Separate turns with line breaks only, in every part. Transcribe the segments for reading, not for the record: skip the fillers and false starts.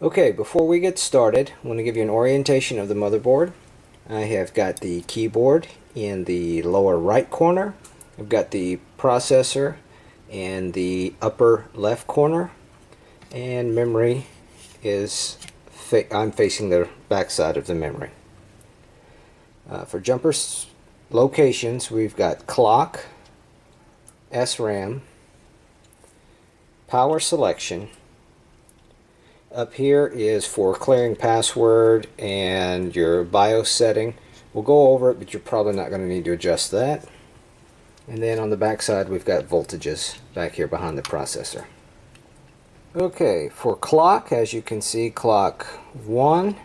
Okay, before we get started, I want to give you an orientation of the motherboard. I have got the keyboard in the lower right corner. I've got the processor in the upper left corner, and memory is I'm facing the back side of the memory. For jumper locations, we've got clock, SRAM, power selection. Up here is for clearing password and your BIOS setting. We'll go over it, but you're probably not going to need to adjust that. And then on the back side, we've got voltages back here behind the processor. Okay, for clock, as you can see, clock 1,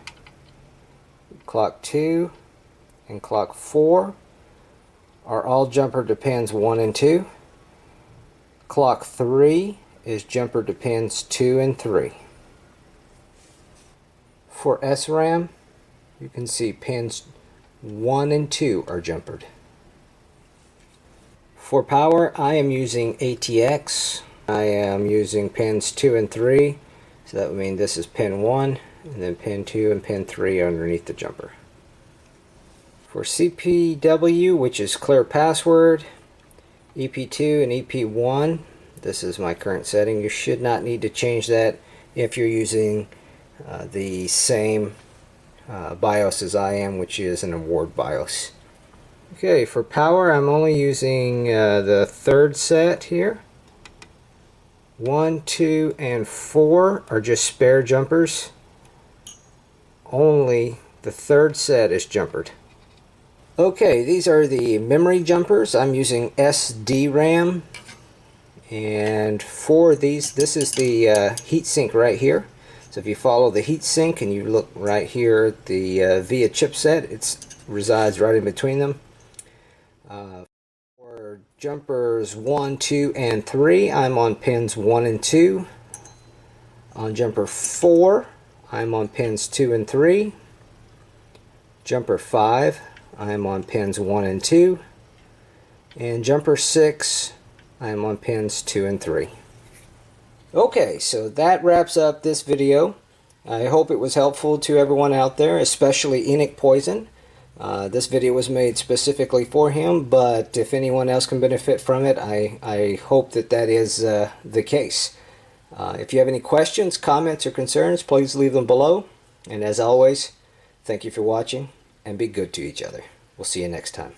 clock 2, and clock 4 are all jumper to pins 1 and 2. Clock 3 is jumper to pins 2 and 3. For SRAM, you can see pins 1 and 2 are jumpered. For power, I am using ATX. I am using pins 2 and 3, so that would mean this is pin 1, and then pin 2 and pin 3 are underneath the jumper. For CPW, which is clear password, EP2 and EP1, this is my current setting. You should not need to change that if you're using the same BIOS as I am, which is an award BIOS. Okay, for power, I'm only using the third set here. 1, 2, and 4 are just spare jumpers. Only the third set is jumpered. Okay, these are the memory jumpers. I'm using SDRAM, and for these, this is the heatsink right here. So if you follow the heatsink and you look right here at the VIA chipset, it resides right in between them. For jumpers 1, 2, and 3, I'm on pins 1 and 2. On jumper 4, I'm on pins 2 and 3. Jumper 5, I'm on pins 1 and 2. And jumper 6, I'm on pins 2 and 3. Okay, so that wraps up this video. I hope it was helpful to everyone out there, especially Enoch Poison. This video was made specifically for him, but if anyone else can benefit from it, I hope that that is the case. If you have any questions, comments, or concerns, please leave them below. And as always, thank you for watching, and be good to each other. We'll see you next time.